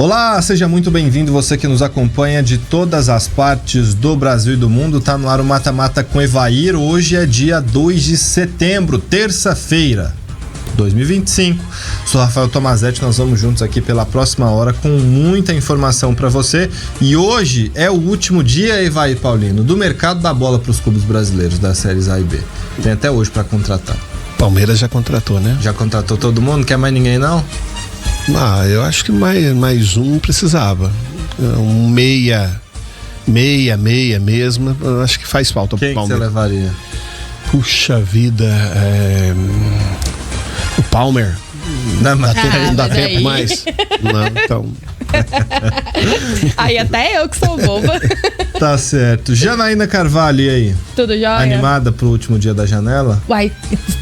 Olá, seja muito bem-vindo, você que nos acompanha de todas as partes do Brasil e do mundo. Tá no ar o Mata Mata com Evair. Hoje é dia 2 de setembro, terça-feira, 2025. Sou Rafael Tomazetti, nós vamos juntos aqui pela próxima hora com muita informação para você. E hoje é o último dia, Evair Paulino, do mercado da bola para os clubes brasileiros das séries A e B. Tem até hoje para contratar. Palmeiras já contratou, né? Já contratou todo mundo? Quer mais ninguém, não? Eu acho que mais um precisava. Um meia mesmo. Eu acho que faz falta pro Palmeiras. Quem você levaria? Puxa vida, o Palmer. Não dá tempo mais? Não, então. Aí até eu que sou boba. Tá certo. Janaína Carvalho, e aí? Tudo jóia? Animada pro último dia da janela? Uai,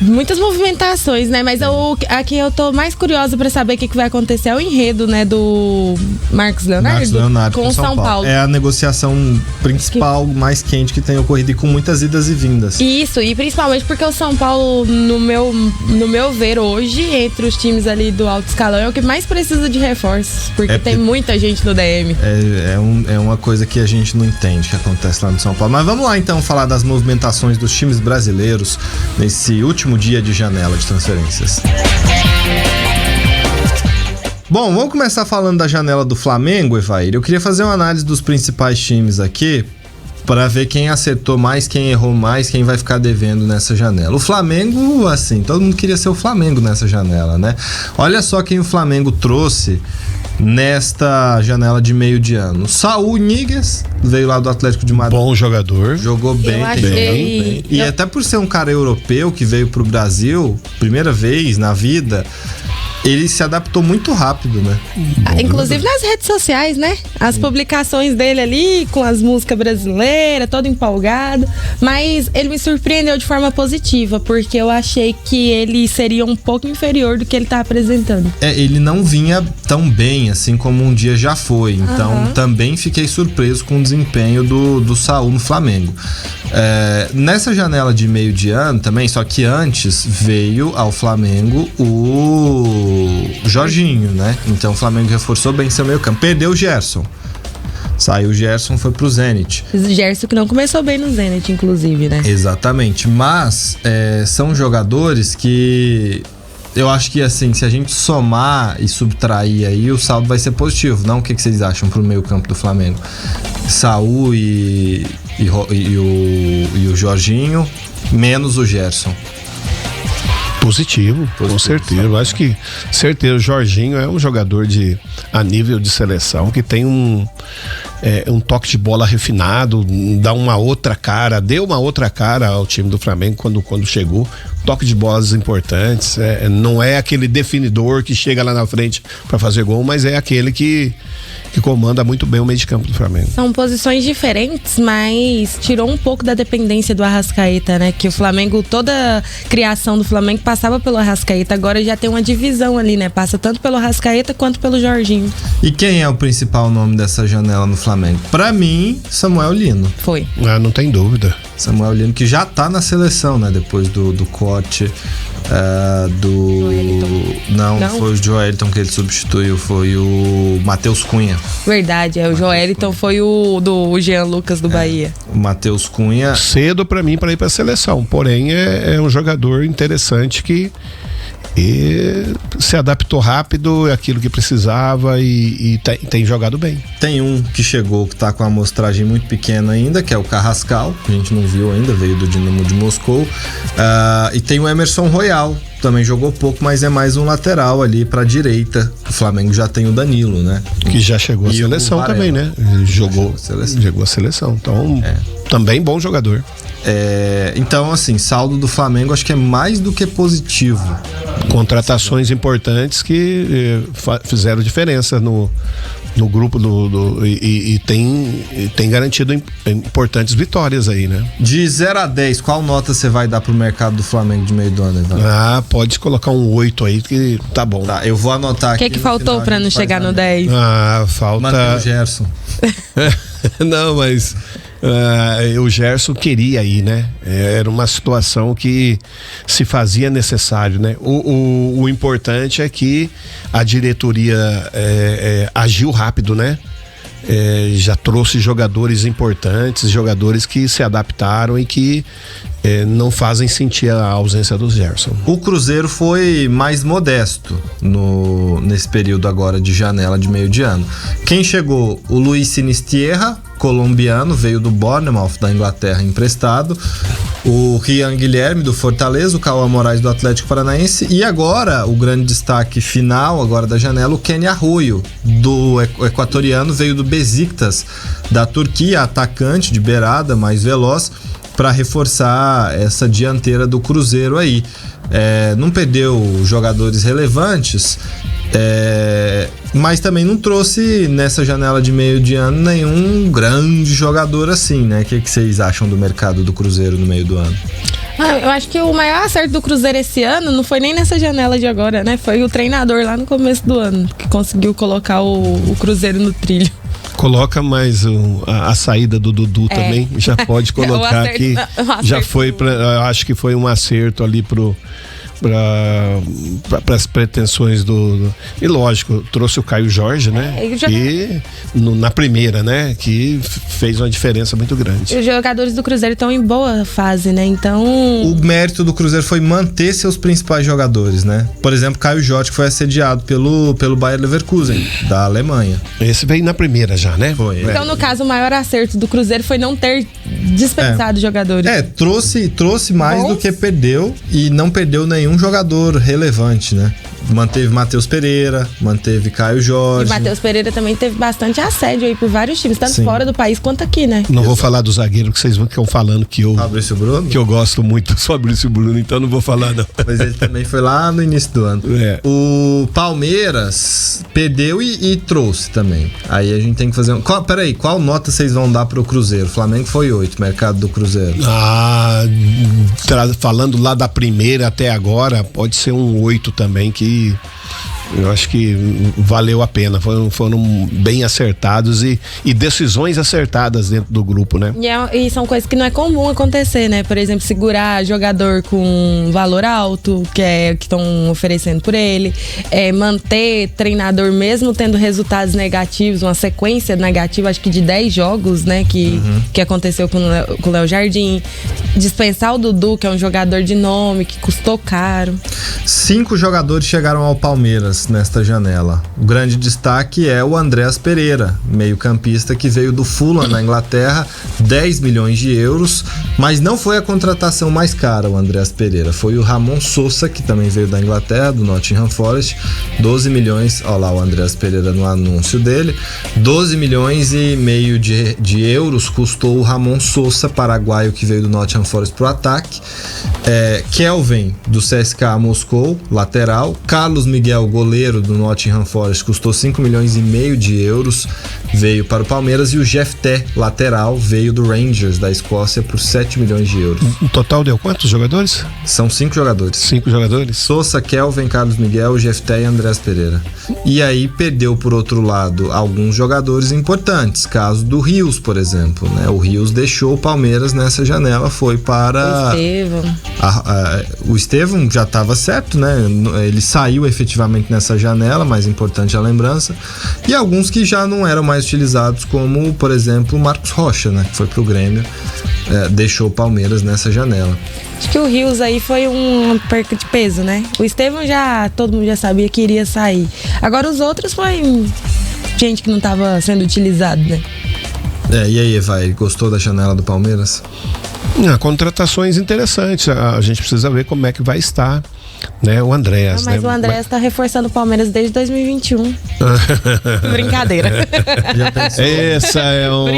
muitas movimentações, né? Mas aqui eu tô mais curiosa pra saber o que vai acontecer. É o enredo, né, do Marcos Leonardo com São Paulo. É a negociação principal, mais quente que tem ocorrido e com muitas idas e vindas. Isso, e principalmente porque o São Paulo, no meu ver hoje, entre os times ali do alto escalão, é o que mais precisa de reforços. Porque tem muita gente no DM. É uma coisa que a gente não entende que acontece lá no São Paulo. Mas vamos lá então falar das movimentações dos times brasileiros nesse último dia de janela de transferências. Bom, vamos começar falando da janela do Flamengo, Evair. Eu queria fazer uma análise dos principais times aqui para ver quem acertou mais, quem errou mais, quem vai ficar devendo nessa janela. O Flamengo, assim, todo mundo queria ser o Flamengo nessa janela, né? Olha só quem o Flamengo trouxe nesta janela de meio de ano. Saúl Ñíguez veio lá do Atlético de Madrid. Bom jogador. Jogou bem, bem. E até por ser um cara europeu que veio pro Brasil, primeira vez na vida, ele se adaptou muito rápido, né? Inclusive nas redes sociais, né? As publicações dele ali, com as músicas brasileiras, todo empolgado. Mas ele me surpreendeu de forma positiva, porque eu achei que ele seria um pouco inferior do que ele tá apresentando. Ele não vinha tão bem, assim como um dia já foi. Então, também fiquei surpreso com o desempenho do Saúl no Flamengo. Nessa janela de meio de ano também, só que antes veio ao Flamengo o Jorginho, né? Então o Flamengo reforçou bem seu meio campo. Perdeu o Gerson. Saiu o Gerson, foi pro Zenit. O Gerson que não começou bem no Zenit, inclusive, né? Exatamente. Mas são jogadores que eu acho que, assim, se a gente somar e subtrair aí, o saldo vai ser positivo. Não? O que vocês acham pro meio campo do Flamengo? Saúl e o Jorginho, menos o Gerson. Positivo, com certeza. Eu acho que, certeza, o Jorginho é um jogador a nível de seleção que tem um toque de bola refinado, deu uma outra cara ao time do Flamengo quando chegou. Toque de bolas importantes, não é aquele definidor que chega lá na frente para fazer gol, mas é aquele que comanda muito bem o meio de campo do Flamengo. São posições diferentes, mas tirou um pouco da dependência do Arrascaeta, né? Que o Flamengo, toda a criação do Flamengo passava pelo Arrascaeta, agora já tem uma divisão ali, né? Passa tanto pelo Arrascaeta quanto pelo Jorginho. E quem é o principal nome dessa janela no Flamengo? Pra mim, Samuel Lino. Foi. Não tem dúvida. Samuel Lino, que já tá na seleção, né? Depois do corte Não, foi o Joeliton que ele substituiu, foi o Matheus Cunha. Verdade, o Joeliton foi o do Jean Lucas do Bahia. O Matheus Cunha. Cedo pra mim pra ir pra seleção, porém é um jogador interessante que se adaptou rápido, aquilo que precisava e tem jogado bem. Tem um que chegou que tá com a amostragem muito pequena ainda, que é o Carrascal, que a gente não viu ainda, veio do Dinamo de Moscou. E tem o Emerson Royal, também jogou pouco, mas é mais um lateral ali pra direita. O Flamengo já tem o Danilo, né? Que já chegou à seleção também, né? Chegou a seleção. Então, também bom jogador. Então, assim, saldo do Flamengo acho que é mais do que positivo. Contratações importantes que fizeram diferença no grupo e tem garantido importantes vitórias aí, né? De 0 a 10, qual nota você vai dar pro mercado do Flamengo de meio do ano, Ivan? Pode colocar um 8 aí que tá bom. Tá, eu vou anotar aqui. O que faltou pra não chegar no 10? Manter Falta o Gerson. Não, mas o Gerson queria ir, né? Era uma situação que se fazia necessário, né? O importante é que a diretoria agiu rápido, né? Já trouxe jogadores importantes, jogadores que se adaptaram e que não fazem sentir a ausência do Gerson. O Cruzeiro foi mais modesto nesse período agora de janela de meio de ano. Quem chegou? O Luiz Sinistierra, colombiano, veio do Bournemouth, da Inglaterra, emprestado. O Rian Guilherme, do Fortaleza, o Cauã Moraes, do Atlético Paranaense. E agora, o grande destaque final agora da janela, o Kenny Arroyo, do equatoriano, veio do Besiktas, da Turquia, atacante de beirada, mais veloz, para reforçar essa dianteira do Cruzeiro aí. Não perdeu jogadores relevantes, mas também não trouxe nessa janela de meio de ano nenhum grande jogador assim, né? O que vocês acham do mercado do Cruzeiro no meio do ano? Eu acho que o maior acerto do Cruzeiro esse ano não foi nem nessa janela de agora, né? Foi o treinador lá no começo do ano que conseguiu colocar o Cruzeiro no trilho. Coloca mais a saída do Dudu também, já pode colocar aqui. Já foi, acho que foi um acerto ali para as pretensões e lógico, trouxe o Caio Jorge, né? E na primeira, né? Que fez uma diferença muito grande. Os jogadores do Cruzeiro estão em boa fase, né? Então o mérito do Cruzeiro foi manter seus principais jogadores, né? Por exemplo, Caio Jorge, que foi assediado pelo Bayer Leverkusen, da Alemanha. Esse veio na primeira já, né? Foi. Então, no caso, o maior acerto do Cruzeiro foi não ter dispensado jogadores. Trouxe mais do que perdeu e não perdeu nenhum jogador relevante, né? Manteve Matheus Pereira, manteve Caio Jorge. E Matheus Pereira também teve bastante assédio aí por vários times, tanto fora do país quanto aqui, né? Não vou falar do zagueiro, que vocês vão falando que Fabrício Bruno? Que eu gosto muito do Fabrício Bruno, então não vou falar não. Mas ele também foi lá no início do ano. O Palmeiras perdeu e trouxe também. Aí a gente tem que fazer peraí, qual nota vocês vão dar pro Cruzeiro? O Flamengo foi 8, mercado do Cruzeiro. Falando lá da primeira até agora, pode ser um 8 também, que eu acho que valeu a pena, foram bem acertados e decisões acertadas dentro do grupo, né? E são coisas que não é comum acontecer, né? Por exemplo, segurar jogador com valor alto, que estão oferecendo por ele, manter treinador mesmo tendo resultados negativos, uma sequência negativa, acho que de 10 jogos, né? Que aconteceu com o Léo Jardim, dispensar o Dudu, que é um jogador de nome, que custou caro. 5 jogadores chegaram ao Palmeiras nesta janela. O grande destaque é o Andreas Pereira, meio-campista que veio do Fulham, na Inglaterra, 10 milhões de euros, mas não foi a contratação mais cara, o Andreas Pereira. Foi o Ramon Sousa, que também veio da Inglaterra, do Nottingham Forest, 12 milhões, olha lá o Andreas Pereira no anúncio dele, 12 milhões e meio de euros custou o Ramon Sousa, paraguaio, que veio do Nottingham Forest pro ataque. Kelvin, do CSKA Moscou, lateral. Carlos Miguel, goleiro do Nottingham Forest, custou 5 milhões e meio de euros, veio para o Palmeiras. E o Jefté, lateral, veio do Rangers, da Escócia, por 7 milhões de euros. No total deu quantos jogadores? São 5 jogadores. 5 jogadores? Sousa, Kelvin, Carlos Miguel, Jefté e Andrés Pereira. E aí perdeu, por outro lado, alguns jogadores importantes, caso do Rios, por exemplo, né? O Rios deixou o Palmeiras nessa janela, foi para... O Estevão. O Estevão já estava certo, né? Ele saiu efetivamente nessa janela, mais importante a lembrança. E alguns que já não eram mais utilizados, como, por exemplo, o Marcos Rocha, né? Que foi pro Grêmio, deixou o Palmeiras nessa janela. Acho que o Rios aí foi uma perca de peso, né? O Estevão todo mundo já sabia que iria sair. Agora os outros foi gente que não estava sendo utilizado, né? E aí, Evair, gostou da janela do Palmeiras? Contratações interessantes. A gente precisa ver como é que vai estar, né, o Andreas. Mas o Andreas está reforçando o Palmeiras desde 2021. Brincadeira. Essa é uma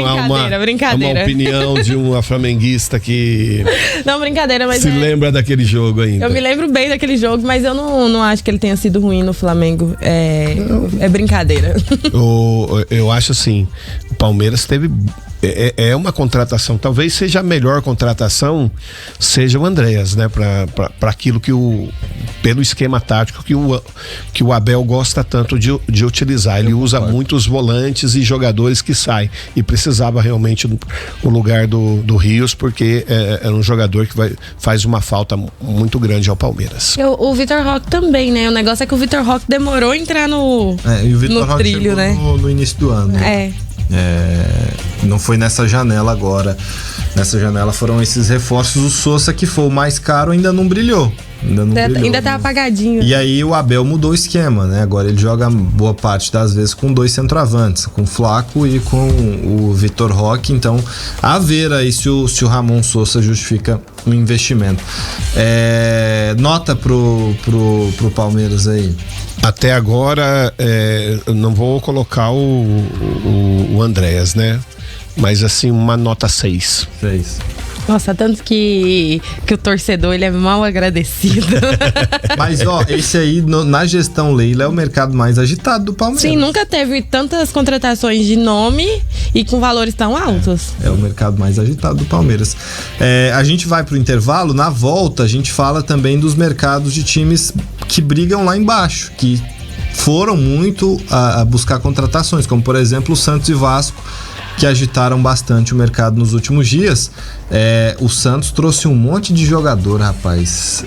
opinião de uma flamenguista que não, brincadeira, mas se lembra daquele jogo ainda. Eu me lembro bem daquele jogo, mas eu não acho que ele tenha sido ruim no Flamengo. É brincadeira. Eu acho assim, o Palmeiras teve é uma contratação, talvez seja a melhor contratação, seja o Andréas, né? Para aquilo pelo esquema tático que o Abel gosta tanto de utilizar. Ele usa muitos volantes e jogadores que saem, e precisava realmente o lugar do Rios, porque é um jogador que faz uma falta muito grande ao Palmeiras. O Vitor Roque também, né? O negócio é que o Vitor Roque demorou a entrar no trilho, né? No início do ano. Não foi nessa janela agora. Nessa janela foram esses reforços. O Sousa, que foi o mais caro, ainda não brilhou. Ainda tá apagadinho. E aí o Abel mudou o esquema, né? Agora ele joga boa parte das vezes com 2 centroavantes, com o Flaco e com o Vitor Roque. Então, a ver aí se o Ramon Sousa justifica o investimento. Nota pro Palmeiras aí. Até agora, não vou colocar o Andréas, né? Mas assim, uma nota 6. Nossa, tanto que o torcedor, ele é mal agradecido. Mas, esse aí, na gestão Leila, é o mercado mais agitado do Palmeiras. Sim, nunca teve tantas contratações de nome e com valores tão altos. É o mercado mais agitado do Palmeiras. A gente vai pro intervalo, na volta a gente fala também dos mercados de times que brigam lá embaixo, que foram muito a buscar contratações, como por exemplo o Santos e Vasco, que agitaram bastante o mercado nos últimos dias. O Santos trouxe um monte de jogador, rapaz.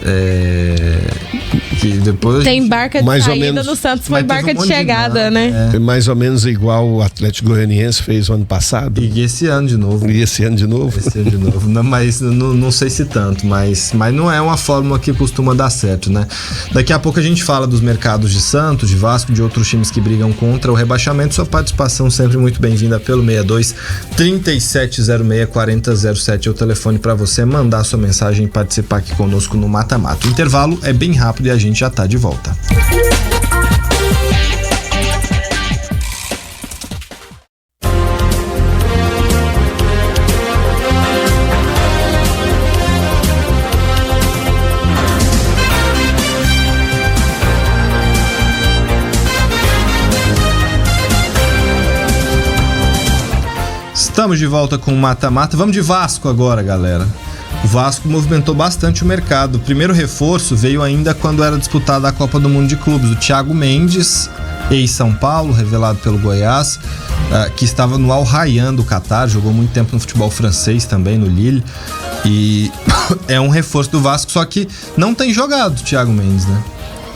Que depois tem barca de saída do Santos, foi barca de chegada, né? É mais ou menos igual o Atlético Goianiense fez o ano passado. E esse ano de novo. Não, mas não sei se tanto, mas não é uma fórmula que costuma dar certo, né? Daqui a pouco a gente fala dos mercados de Santos, de Vasco, de outros times que brigam contra o rebaixamento. Sua participação sempre muito bem-vinda pelo 62-3706-4007 é o telefone para você mandar sua mensagem e participar aqui conosco no Mata Mata. O intervalo é bem rápido e a gente já tá de volta. Estamos de volta com o Mata Mata. Vamos de Vasco agora, galera. O Vasco movimentou bastante o mercado. O primeiro reforço veio ainda quando era disputada a Copa do Mundo de Clubes. O Thiago Mendes, ex-São Paulo, revelado pelo Goiás, que estava no Al Rayyan do Catar, jogou muito tempo no futebol francês também, no Lille. E é um reforço do Vasco, só que não tem jogado o Thiago Mendes, né?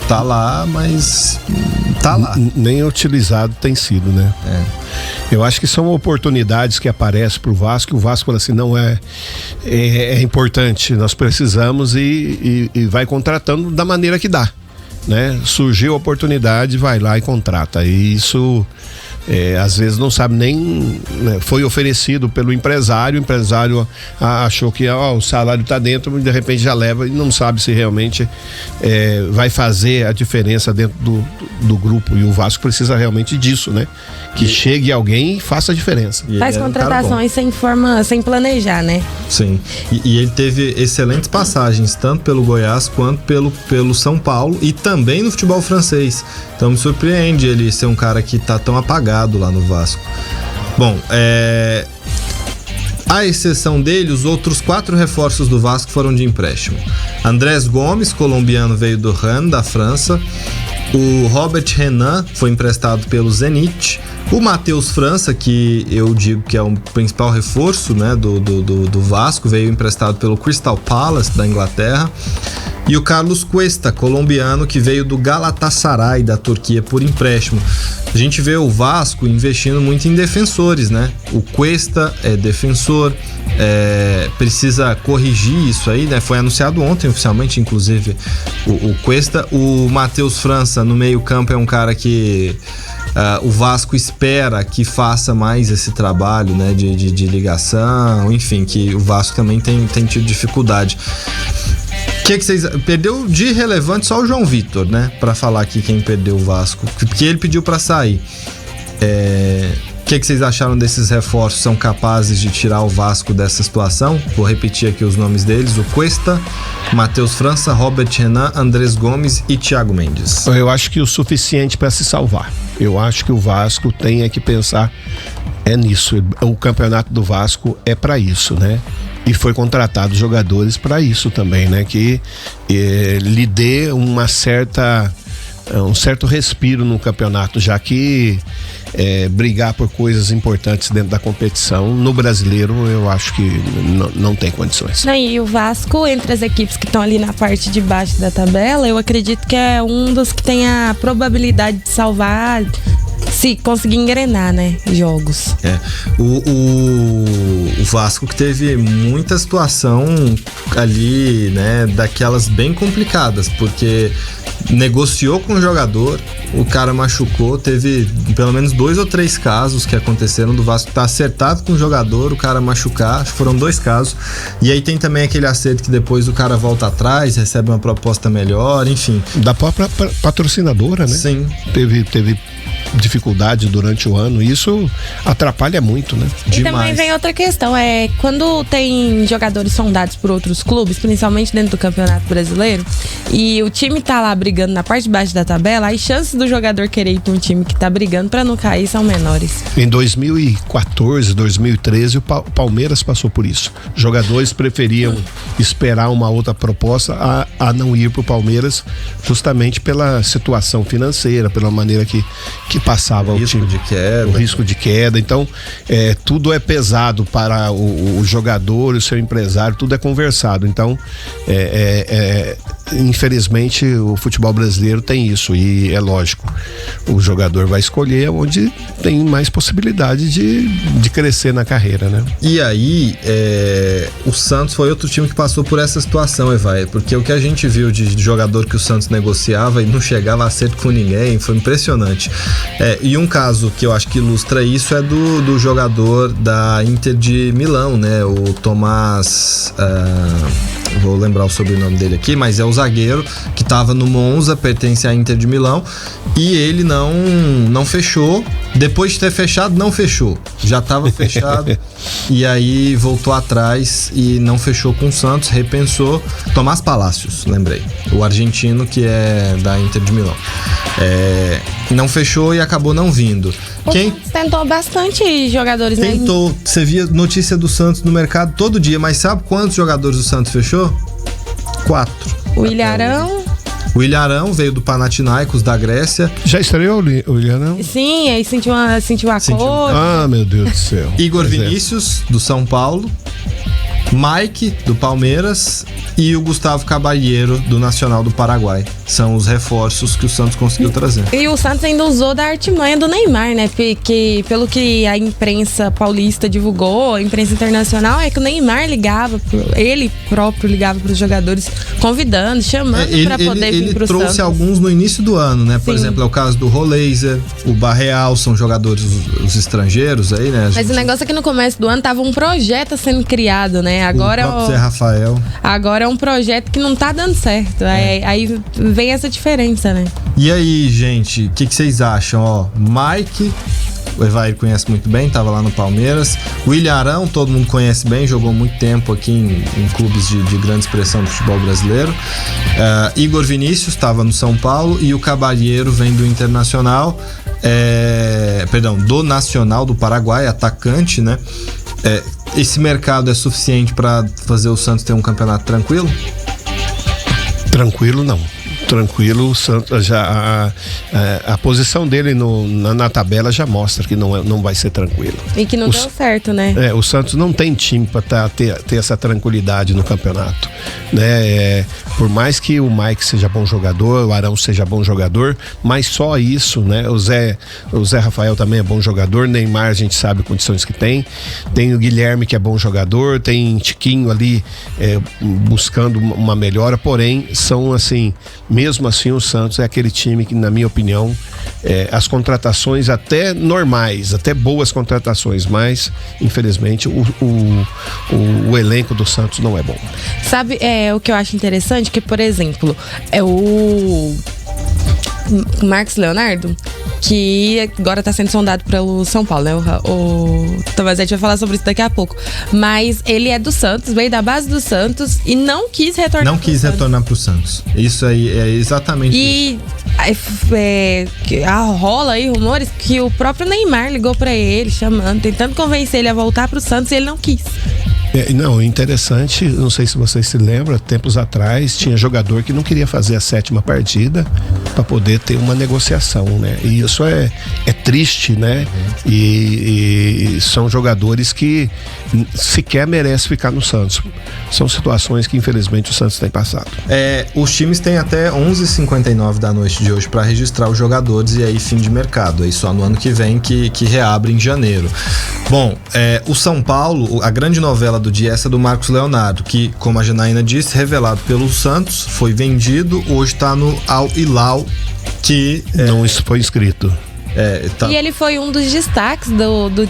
Tá lá, mas tá lá. Nem utilizado tem sido, né? Eu acho que são oportunidades que aparecem pro Vasco. O Vasco fala assim, não é importante, nós precisamos e vai contratando da maneira que dá, né? Surgiu a oportunidade, vai lá e contrata. E isso às vezes não sabe nem, né? Foi oferecido pelo empresário, o empresário achou que o salário tá dentro, de repente já leva e não sabe se realmente vai fazer a diferença dentro do grupo. E o Vasco precisa realmente disso, né? Que chegue alguém e faça a diferença. Faz contratações sem planejar, né? Sim. E ele teve excelentes passagens, tanto pelo Goiás quanto pelo São Paulo e também no futebol francês. Então me surpreende ele ser um cara que tá tão apagado lá no Vasco. Bom, à exceção dele, os outros 4 reforços do Vasco foram de empréstimo. Andrés Gomes, colombiano, veio do Rennes, da França. O Robert Renan foi emprestado pelo Zenit. O Matheus França, que eu digo que é o principal reforço, né, do Vasco, veio emprestado pelo Crystal Palace, da Inglaterra. E o Carlos Cuesta, colombiano, que veio do Galatasaray, da Turquia, por empréstimo. A gente vê o Vasco investindo muito em defensores, né? O Cuesta é defensor, precisa corrigir isso aí, né? Foi anunciado ontem oficialmente, inclusive, o Cuesta. O Matheus França, no meio-campo, é um cara que o Vasco espera que faça mais esse trabalho, né? De ligação, enfim, que o Vasco também tem tido dificuldade. O que vocês... Perdeu de relevante só o João Vitor, né? Pra falar aqui quem perdeu o Vasco, porque ele pediu pra sair. O que vocês acharam desses reforços? São capazes de tirar o Vasco dessa situação? Vou repetir aqui os nomes deles: o Cuesta, Matheus França, Robert Renan, Andrés Gomes e Thiago Mendes. Eu acho que o suficiente para se salvar. Eu acho que o Vasco tem que pensar é nisso. O campeonato do Vasco é para isso, né? E foi contratado jogadores para isso também, né? Que lhe dê um certo respiro no campeonato, já que brigar por coisas importantes dentro da competição, no Brasileiro, eu acho que não tem condições. Não, e o Vasco, entre as equipes que estão ali na parte de baixo da tabela, eu acredito que é um dos que tem a probabilidade de salvar, se conseguir engrenar, né, jogos. O Vasco que teve muita situação ali, né, daquelas bem complicadas, porque negociou com o jogador, o cara machucou, teve pelo menos 2 ou 3 casos que aconteceram do Vasco tá acertado com o jogador, o cara machucar, acho que foram 2 casos, e aí tem também aquele acerto que depois o cara volta atrás, recebe uma proposta melhor, enfim. Da própria patrocinadora, né? Sim. Teve dificuldade durante o ano, isso atrapalha muito, né? E também vem outra questão, quando tem jogadores sondados por outros clubes, principalmente dentro do Campeonato Brasileiro, e o time tá lá brigando na parte de baixo da tabela, as chances do jogador querer ir pra um time que tá brigando pra não cair são menores. Em 2014, 2013, o Palmeiras passou por isso. Jogadores preferiam esperar uma outra proposta a não ir pro Palmeiras, justamente pela situação financeira, pela maneira que passava o time. O risco de queda. Então, tudo é pesado para o jogador, o seu empresário, tudo é conversado. Então, infelizmente, o futebol brasileiro tem isso, e é lógico, o jogador vai escolher onde tem mais possibilidade de crescer na carreira, né? E aí, o Santos foi outro time que passou por essa situação, Evair, porque o que a gente viu de jogador que o Santos negociava e não chegava a acerto com ninguém, foi impressionante. E um caso que eu acho que ilustra isso é do jogador da Inter de Milão, né? O Tomás, vou lembrar o sobrenome dele aqui, mas é o zagueiro que estava no Monza, pertence à Inter de Milão, e ele não fechou. Depois de ter fechado, não fechou. Já estava fechado e aí voltou atrás e não fechou com o Santos, repensou. Tomás Palacios, lembrei. O argentino que é da Inter de Milão. Não fechou e acabou não vindo. Tentou bastante jogadores, né? Tentou. Você via notícia do Santos no mercado todo dia, mas sabe quantos jogadores do Santos fechou? 4. O Ilharão. O Ilharão veio do Panathinaikos, da Grécia. Já estreou o Ilharão? Sim, aí sentiu a cor. Ah, meu Deus do céu. Igor Vinícius, do São Paulo. Mike, do Palmeiras, e o Gustavo Caballero, do Nacional do Paraguai. São os reforços que o Santos conseguiu trazer. E o Santos ainda usou da artimanha do Neymar, né? Porque, pelo que a imprensa paulista divulgou, a imprensa internacional, é que o Neymar ele próprio ligava para os jogadores, convidando, chamando para poder vir pro Santos. Ele trouxe alguns no início do ano, né? Por exemplo, é o caso do Roleiser, o Barreal, são jogadores os estrangeiros aí, né? Mas o negócio é que no começo do ano tava um projeto sendo criado, né? Agora o próprio Zé Rafael. Agora é um projeto que não tá dando certo. Aí vem essa diferença, né? E aí, gente, o que vocês acham? Mike, o Evair conhece muito bem, tava lá no Palmeiras. O Ilharão, todo mundo conhece bem, jogou muito tempo aqui em clubes de grande expressão do futebol brasileiro. Igor Vinícius estava no São Paulo, e o Caballero vem do Internacional, do Nacional do Paraguai, atacante, né? Esse mercado é suficiente para fazer o Santos ter um campeonato tranquilo? Tranquilo não. Tranquilo, o Santos a posição dele na tabela já mostra que não vai ser tranquilo. E que não deu certo, né? O Santos não tem time para ter essa tranquilidade no campeonato, né? Por mais que o Mike seja bom jogador, o Arão seja bom jogador, mas só isso, né? O Zé Rafael também é bom jogador, Neymar a gente sabe condições que tem o Guilherme que é bom jogador, tem Tiquinho ali buscando uma melhora, porém são assim, mesmo assim o Santos é aquele time que, na minha opinião, as contratações até normais, até boas contratações, mas infelizmente o elenco do Santos não é bom. Sabe, o que eu acho interessante? Que, por exemplo, Marcos Leonardo, que agora tá sendo sondado pelo São Paulo, né? O Tomazete vai falar sobre isso daqui a pouco. Mas ele é do Santos, veio da base do Santos e não quis retornar. Não quis retornar pro Santos. Isso aí é exatamente isso. E rola aí rumores que o próprio Neymar ligou pra ele, chamando, tentando convencer ele a voltar pro Santos e ele não quis. Não, interessante, não sei se vocês se lembram, tempos atrás tinha jogador que não queria fazer a 7ª partida para poder ter uma negociação, né? E isso é triste, né? E são jogadores que sequer merecem ficar no Santos. São situações que infelizmente o Santos tem passado. Os times têm até 11h59 da noite de hoje para registrar os jogadores e aí fim de mercado. Aí só no ano que vem que reabre em janeiro. Bom, o São Paulo, a grande novela do dia é essa do Marcos Leonardo, que, como a Janaína disse, revelado pelo Santos, foi vendido, hoje está no Al Hilal, que... Não foi inscrito. E ele foi um dos destaques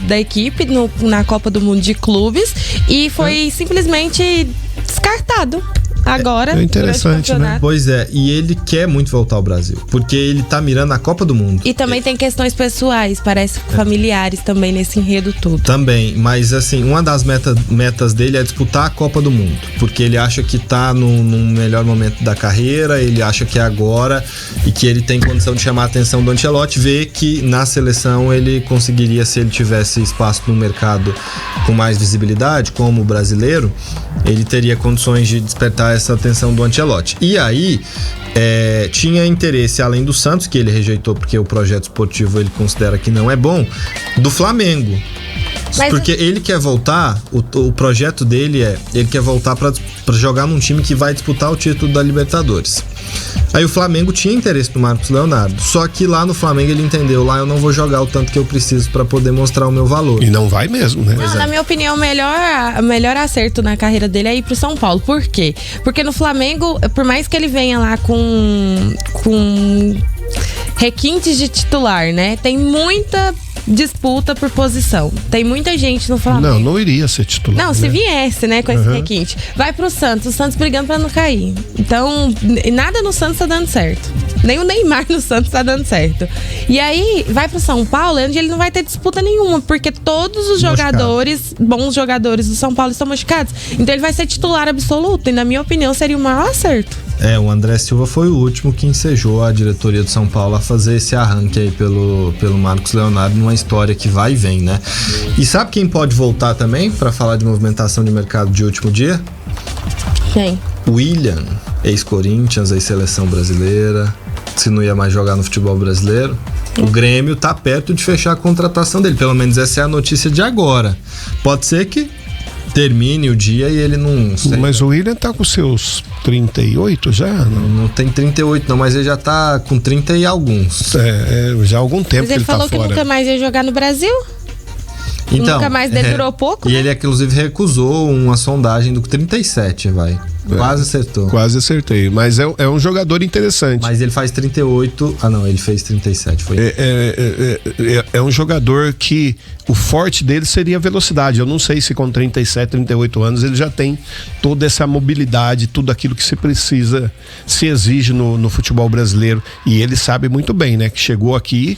da equipe na Copa do Mundo de Clubes e foi simplesmente descartado. Agora, é interessante, né? Pois é, e ele quer muito voltar ao Brasil, porque ele tá mirando a Copa do Mundo. E também tem questões pessoais, parece familiares também nesse enredo todo. Também, mas assim, uma das metas dele é disputar a Copa do Mundo, porque ele acha que tá num melhor momento da carreira, ele acha que é agora e que ele tem condição de chamar a atenção do Ancelotti, ver que na seleção ele conseguiria, se ele tivesse espaço no mercado com mais visibilidade, como o brasileiro, ele teria condições de despertar essa atenção do Ancelotti. E aí tinha interesse, além do Santos, que ele rejeitou porque o projeto esportivo ele considera que não é bom, do Flamengo. Porque ele quer voltar, o projeto dele ele quer voltar para jogar num time que vai disputar o título da Libertadores. Aí o Flamengo tinha interesse no Marcos Leonardo, só que lá no Flamengo ele entendeu, lá eu não vou jogar o tanto que eu preciso para poder mostrar o meu valor. E não vai mesmo, né? Não, na minha opinião, o melhor acerto na carreira dele é ir pro São Paulo. Por quê? Porque no Flamengo, por mais que ele venha lá com requintes de titular, né? Tem muita disputa por posição. Tem muita gente no Flamengo. Não iria ser titular. Não, se viesse, né, com esse requinte. Vai pro Santos, o Santos brigando pra não cair. Então, nada no Santos tá dando certo. Nem o Neymar no Santos tá dando certo. E aí, vai pro São Paulo, onde ele não vai ter disputa nenhuma, porque todos os bons jogadores do São Paulo estão machucados. Então ele vai ser titular absoluto, e na minha opinião seria o maior acerto. O André Silva foi o último que ensejou a diretoria do São Paulo a fazer esse arranque aí pelo Marcos Leonardo, numa história que vai e vem, né? E sabe quem pode voltar também para falar de movimentação de mercado de último dia? Quem? William, ex-Corinthians, ex-seleção brasileira, se não ia mais jogar no futebol brasileiro. O Grêmio tá perto de fechar a contratação dele, pelo menos essa é a notícia de agora. Pode ser que termine o dia e ele não sei. Mas o William tá com seus 38 já? Não tem 38 não, mas ele já tá com 30 e alguns. Já há algum tempo que ele tá fora. Mas ele falou que nunca mais ia jogar no Brasil? Então, nunca mais durou pouco, e né? ele inclusive recusou uma sondagem do 37, vai. Quase acertou. Quase acertei, mas é um jogador interessante. Mas ele faz 38, ele fez 37. Foi. É um jogador que o forte dele seria a velocidade. Eu não sei se com 37, 38 anos ele já tem toda essa mobilidade, tudo aquilo que se precisa, se exige no futebol brasileiro. E ele sabe muito bem, né? Que chegou aqui,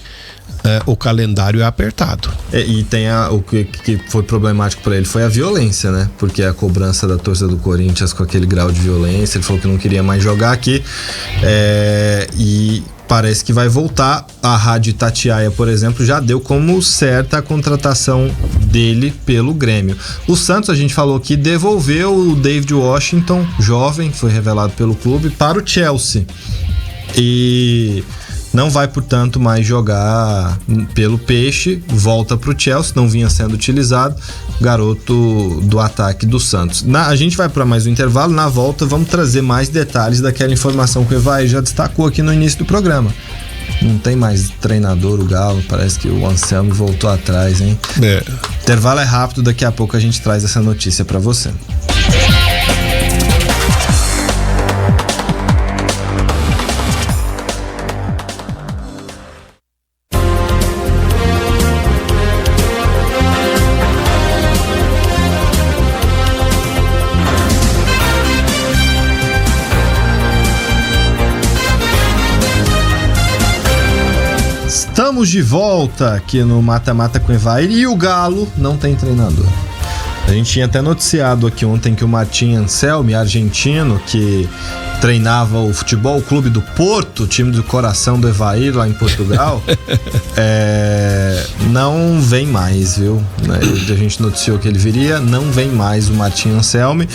o calendário é apertado. E tem o que foi problemático para ele foi a violência, né? Porque a cobrança da torcida do Corinthians com aquele grau de violência, ele falou que não queria mais jogar aqui, e parece que vai voltar. A Rádio Itatiaia, por exemplo, já deu como certa a contratação dele pelo Grêmio. O Santos, a gente falou que devolveu o David Washington, jovem, foi revelado pelo clube, para o Chelsea. E não vai, portanto, mais jogar pelo Peixe, volta pro Chelsea, não vinha sendo utilizado, garoto do ataque do Santos. A gente vai para mais um intervalo, na volta vamos trazer mais detalhes daquela informação que o Evair já destacou aqui no início do programa. Não tem mais treinador, o Galo, parece que o Anselmo voltou atrás, hein? Intervalo é rápido, daqui a pouco a gente traz essa notícia para você. Estamos de volta aqui no Mata Mata com Evair e o Galo não tem treinador. A gente tinha até noticiado aqui ontem que o Martim Anselmi, argentino, que treinava o Futebol Clube do Porto, time do coração do Evair lá em Portugal, não vem mais, viu? A gente noticiou que ele viria, não vem mais o Martim Anselmi.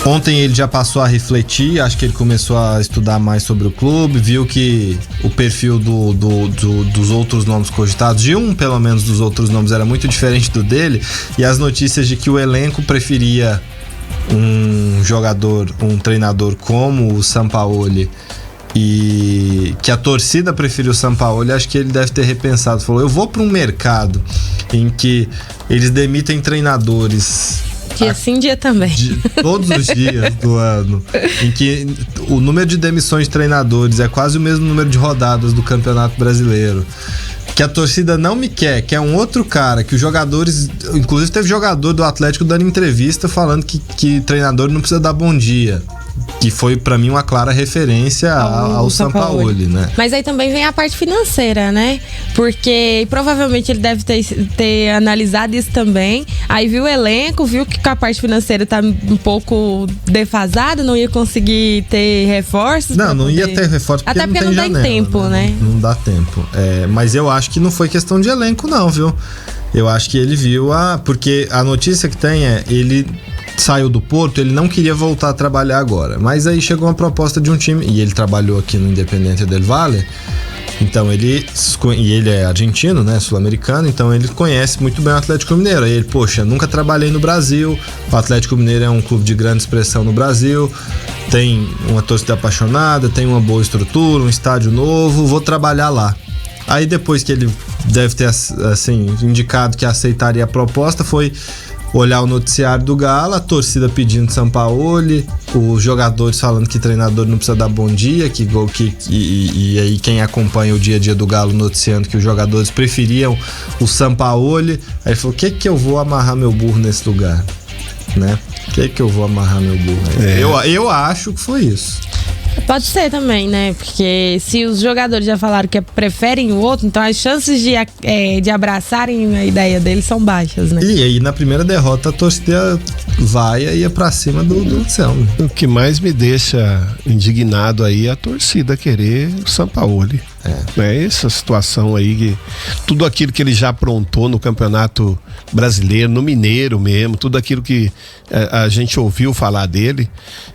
Ontem ele já passou a refletir, acho que ele começou a estudar mais sobre o clube, viu que o perfil dos outros nomes cogitados, de um pelo menos dos outros nomes, era muito diferente do dele, e as notícias de que o elenco preferia um jogador, um treinador como o Sampaoli, e que a torcida preferiu o Sampaoli, acho que ele deve ter repensado, falou, eu vou para um mercado em que eles demitem treinadores dia sim, dia também. Todos os dias do ano, em que o número de demissões de treinadores é quase o mesmo número de rodadas do Campeonato Brasileiro, que a torcida não me quer, que é um outro cara, que os jogadores, inclusive teve jogador do Atlético dando entrevista falando que treinador não precisa dar bom dia, que foi pra mim uma clara referência ao Sampaoli, né? Mas aí também vem a parte financeira, né? Porque provavelmente ele deve ter analisado isso também. Aí viu o elenco, viu que a parte financeira tá um pouco defasada, não ia conseguir ter reforços. Não ia ter reforços porque até porque não tem dá tempo, né? Não dá tempo. Mas eu acho que não foi questão de elenco, não, viu? Eu acho que ele viu porque a notícia que tem ele saiu do Porto, ele não queria voltar a trabalhar agora, mas aí chegou uma proposta de um time, e ele trabalhou aqui no Independiente del Valle, então ele é argentino, né, sul-americano, então ele conhece muito bem o Atlético Mineiro. Aí ele, poxa, nunca trabalhei no Brasil, o Atlético Mineiro é um clube de grande expressão no Brasil, tem uma torcida apaixonada, tem uma boa estrutura, um estádio novo, vou trabalhar lá. Aí depois que ele deve ter assim indicado que aceitaria a proposta, foi olhar o noticiário do Galo, a torcida pedindo Sampaoli, os jogadores falando que treinador não precisa dar bom dia, e aí quem acompanha o dia a dia do Galo noticiando que os jogadores preferiam o Sampaoli. Aí ele falou, o que eu vou amarrar meu burro nesse lugar, né? O que eu vou amarrar meu burro? Eu acho que foi isso. Pode ser também, né? Porque se os jogadores já falaram que preferem o outro, então as chances de abraçarem a ideia deles são baixas, né? E aí na primeira derrota a torcida ia pra cima do Anselmi. O que mais me deixa indignado aí é a torcida querer o Sampaoli. Essa situação aí, que tudo aquilo que ele já aprontou no Campeonato Brasileiro, no Mineiro mesmo, tudo aquilo que a gente ouviu falar dele,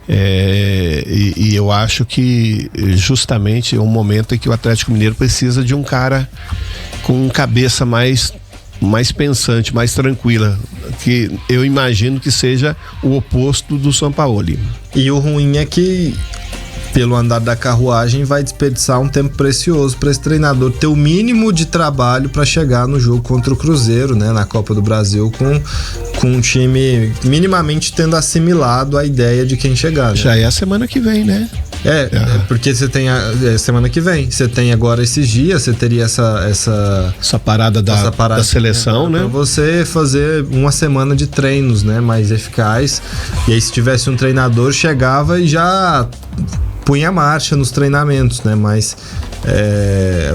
e eu acho que justamente é um momento em que o Atlético Mineiro precisa de um cara com cabeça mais pensante, mais tranquila, que eu imagino que seja o oposto do Sampaoli. E o ruim é que, pelo andar da carruagem, vai desperdiçar um tempo precioso para esse treinador ter o mínimo de trabalho para chegar no jogo contra o Cruzeiro, né, na Copa do Brasil, com um time minimamente tendo assimilado a ideia de quem chegar, né? Já é a semana que vem, né? Porque você tem semana que vem, você tem agora esses dias, você teria essa parada da seleção, né? Pra você fazer uma semana de treinos, né, mais eficaz. E aí, se tivesse um treinador, chegava e já punha marcha nos treinamentos, né? Mas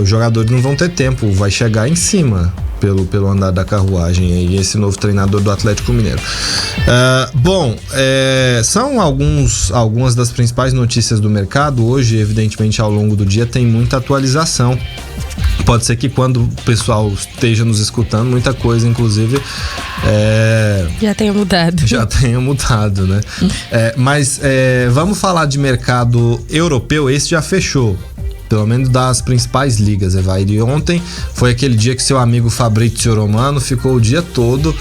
os jogadores não vão ter tempo, vai chegar em cima pelo andar da carruagem aí, esse novo treinador do Atlético Mineiro. São algumas das principais notícias do mercado. Hoje, evidentemente, ao longo do dia tem muita atualização. Pode ser que quando o pessoal esteja nos escutando, muita coisa, inclusive, já tenha mudado, né? Mas vamos falar de mercado europeu. Esse já fechou, pelo menos das principais ligas, Evair. E ontem foi aquele dia que seu amigo Fabrizio Romano ficou o dia todo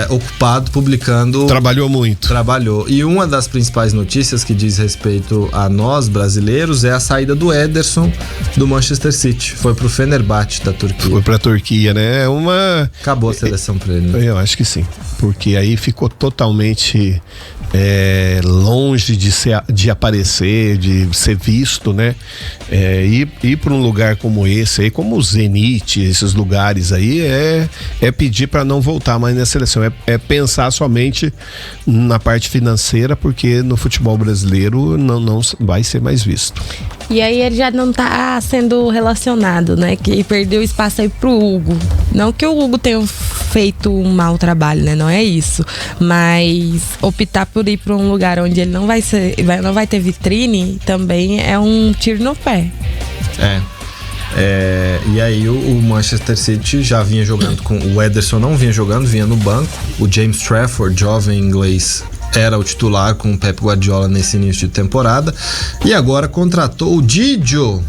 ocupado publicando. Trabalhou. E uma das principais notícias que diz respeito a nós brasileiros é a saída do Ederson do Manchester City. Foi pro Fenerbahçe da Turquia. Foi pra Turquia, né? Acabou a seleção pra ele, né? Eu acho que sim. Porque aí ficou totalmente longe de aparecer, de ser visto, né? Ir para um lugar como esse aí, como o Zenit, esses lugares aí, é pedir para não voltar mais na seleção, é pensar somente na parte financeira, porque no futebol brasileiro não vai ser mais visto. E aí ele já não tá sendo relacionado, né? Que perdeu espaço aí pro Hugo. Não que o Hugo tenha feito um mau trabalho, né? Não é isso. Mas optar por ir para um lugar onde ele não vai ter vitrine também é um tiro no pé. E aí o Manchester City já vinha jogando com o Ederson, não vinha jogando, vinha no banco. O James Trafford, jovem inglês, era o titular com o Pep Guardiola nesse início de temporada, e agora contratou o Didio,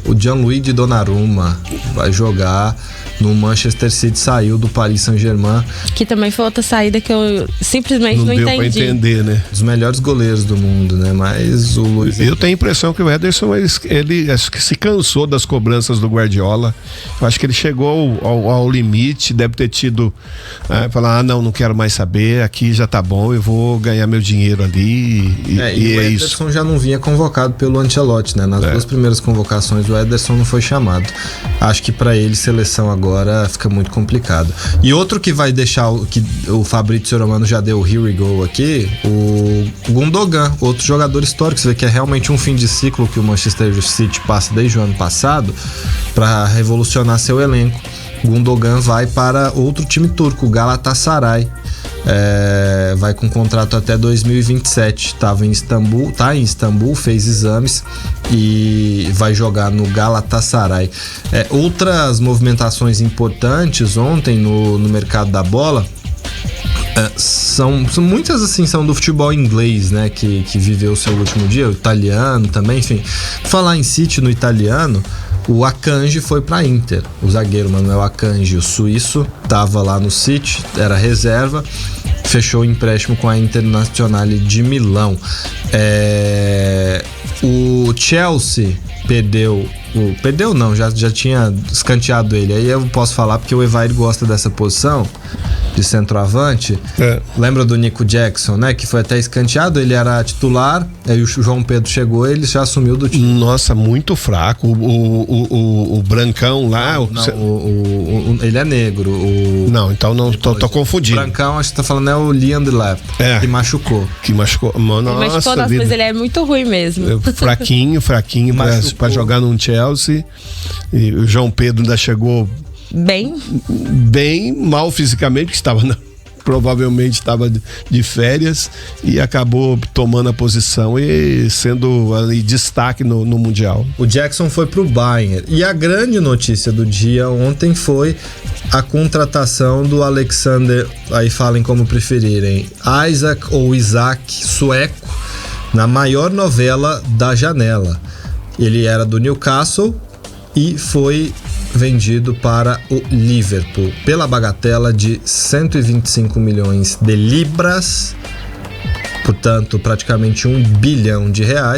o Gianluigi Donnarumma, vai jogar no Manchester City, saiu do Paris Saint-Germain. Que também foi outra saída que eu simplesmente não entendi. Não deu pra entender, né? Dos melhores goleiros do mundo, né? Mas o Luiz... Eu tenho a impressão que o Ederson, ele acho que se cansou das cobranças do Guardiola. Eu acho que ele chegou ao limite, deve ter tido... falar, não quero mais saber, aqui já tá bom, eu vou ganhar meu dinheiro ali e o Ederson já não vinha convocado pelo Ancelotti, né? Nas duas primeiras convocações o Ederson não foi chamado. Acho que pra ele seleção agora fica muito complicado. E outro que vai deixar, que o Fabrício Romano já deu o here we go aqui, o Gundogan, outro jogador histórico. Você vê que é realmente um fim de ciclo que o Manchester City passa desde o ano passado para revolucionar seu elenco. Gundogan vai para outro time turco, o Galatasaray. Vai com contrato até 2027. Tá em Istambul, fez exames e vai jogar no Galatasaray. Outras movimentações importantes ontem no mercado da bola são muitas, assim, são do futebol inglês, né, que viveu o seu último dia, o italiano também, enfim. Falar em City no italiano, o Akanji foi para Inter, o zagueiro Manuel Akanji, o suíço, estava lá no City, era reserva, fechou o empréstimo com a Internazionale de Milão. O Chelsea já tinha escanteado ele. Aí eu posso falar porque o Evair gosta dessa posição de centroavante. Lembra do Nico Jackson, né? Que foi até escanteado, ele era titular, aí o João Pedro chegou, ele já assumiu do time. Nossa, muito fraco. O Brancão lá. Ele é negro. Não, então não, tô confundindo. O Brancão, acho que tá falando, é o Liam Delap, que machucou. Nossa, mas ele é muito ruim mesmo. Fraquinho pra jogar num Chelsea. E o João Pedro ainda chegou bem mal fisicamente, que provavelmente estava de férias e acabou tomando a posição e sendo ali destaque no Mundial. O Jackson foi pro Bayern. E a grande notícia do dia ontem foi a contratação do Alexander, aí falem como preferirem, Isaac ou Isaac, sueco, na maior novela da janela. Ele era do Newcastle e foi vendido para o Liverpool pela bagatela de 125 milhões de libras, portanto praticamente R$1 bilhão,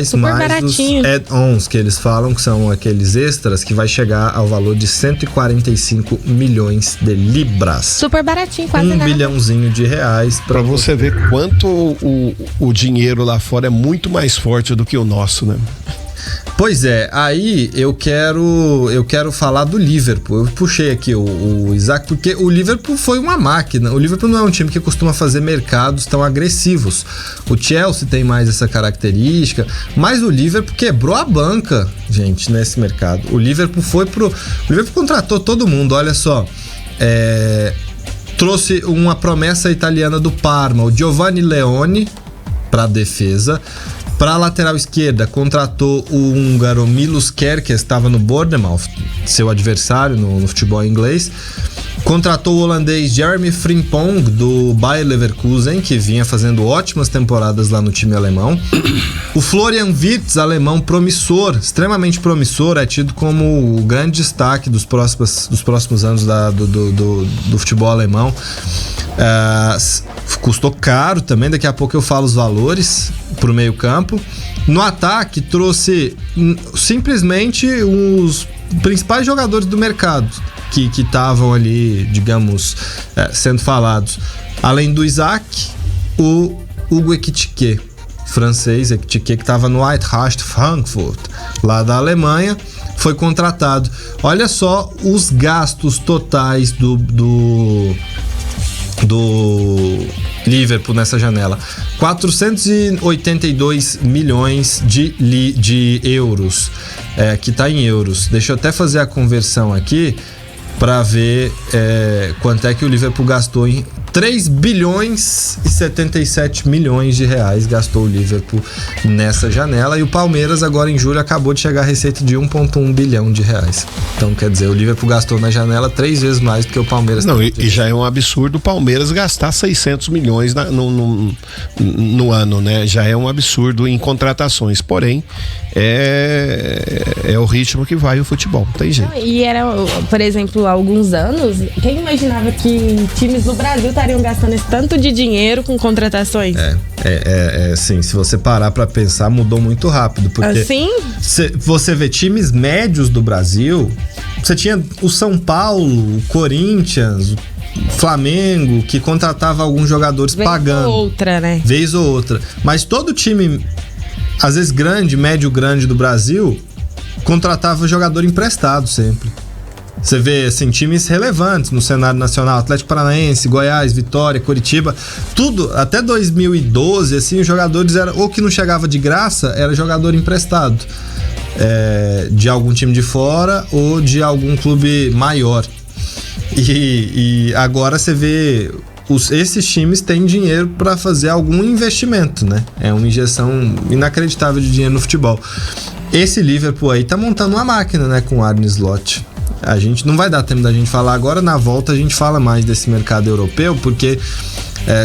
super mais baratinho. Os add-ons que eles falam, que são aqueles extras, que vai chegar ao valor de 145 milhões de libras. Super baratinho, quase nada. R$1 bilhãozinho para você ver quanto o dinheiro lá fora é muito mais forte do que o nosso, né? Pois é, aí eu quero falar do Liverpool. Eu puxei aqui o Isaac porque o Liverpool foi uma máquina. O Liverpool não é um time que costuma fazer mercados tão agressivos. O Chelsea tem mais essa característica, mas o Liverpool quebrou a banca, gente, nesse mercado. O Liverpool contratou todo mundo, olha só. Trouxe uma promessa italiana do Parma, o Giovanni Leone, para a defesa. Para a lateral esquerda, contratou o húngaro Milos Kerkez, estava no Bournemouth, seu adversário no futebol inglês. Contratou o holandês Jeremy Frimpong, do Bayer Leverkusen, que vinha fazendo ótimas temporadas lá no time alemão. O Florian Wirtz, alemão promissor, extremamente promissor, é tido como o grande destaque dos próximos anos do futebol alemão. Custou caro também, daqui a pouco eu falo os valores pro meio campo. No ataque trouxe simplesmente os principais jogadores do mercado que estavam ali, digamos, sendo falados. Além do Isaac, o Hugo Ekitike, francês, Ekitike, que estava no Eintracht Frankfurt, lá da Alemanha, foi contratado. Olha só os gastos totais do Liverpool nessa janela: 482 milhões de euros, que tá em euros. Deixa eu até fazer a conversão aqui para ver quanto é que o Liverpool gastou. Em 3 bilhões e 77 milhões de reais gastou o Liverpool nessa janela, e o Palmeiras agora em julho acabou de chegar a receita de 1,1 bilhão de reais. Então quer dizer, o Liverpool gastou na janela 3 vezes mais do que o Palmeiras. Não, e já é um absurdo o Palmeiras gastar 600 milhões no ano, né? Já é um absurdo em contratações, porém é o ritmo que vai o futebol, não tem jeito. E era, por exemplo, há alguns anos, quem imaginava que times no Brasil estariam gastando esse tanto de dinheiro com contratações? Sim, se você parar pra pensar, mudou muito rápido, porque assim? Você vê times médios do Brasil, você tinha o São Paulo, o Corinthians, o Flamengo, que contratava alguns jogadores pagando. Vez ou outra. Mas todo time, às vezes grande, médio grande do Brasil, contratava jogador emprestado sempre. Você vê, assim, times relevantes no cenário nacional: Atlético Paranaense, Goiás, Vitória, Coritiba, tudo, até 2012, assim, os jogadores eram, ou que não chegava de graça, era jogador emprestado, de algum time de fora ou de algum clube maior. E agora você vê, esses times têm dinheiro para fazer algum investimento, né? É uma injeção inacreditável de dinheiro no futebol. Esse Liverpool aí tá montando uma máquina, né, com o Arne Slot. A gente não vai dar tempo da gente falar agora, na volta a gente fala mais desse mercado europeu, porque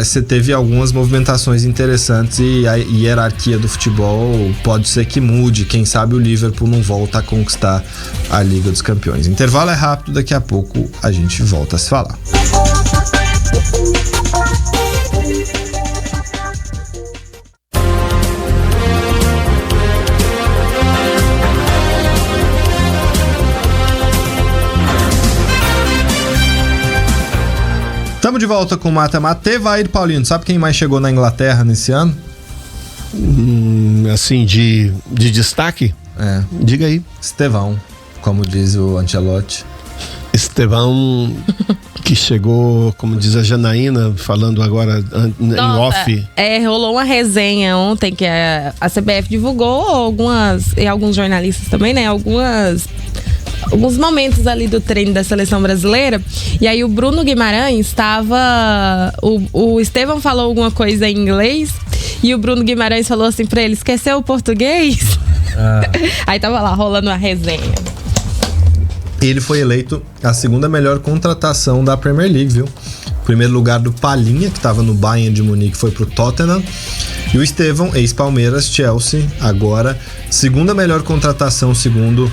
você teve algumas movimentações interessantes e a hierarquia do futebol pode ser que mude. Quem sabe o Liverpool não volta a conquistar a Liga dos Campeões. Intervalo é rápido, daqui a pouco a gente volta a se falar. Estamos de volta com o Mata Mata. Evair Paulino, sabe quem mais chegou na Inglaterra nesse ano? Assim, de destaque? Diga aí. Estevão, como diz o Ancelotti. Estevão, que chegou, como diz a Janaína, falando agora em off. Rolou uma resenha ontem que a CBF divulgou, e alguns jornalistas também, né? Alguns momentos ali do treino da seleção brasileira, e aí o Bruno Guimarães estava, o Estevão falou alguma coisa em inglês e o Bruno Guimarães falou assim pra ele: esqueceu o português? Aí tava lá rolando a resenha. Ele foi eleito a segunda melhor contratação da Premier League, viu? Primeiro lugar do Palhinha, que estava no Bayern de Munique, foi pro Tottenham. E o Estevão, ex-Palmeiras, Chelsea, agora segunda melhor contratação segundo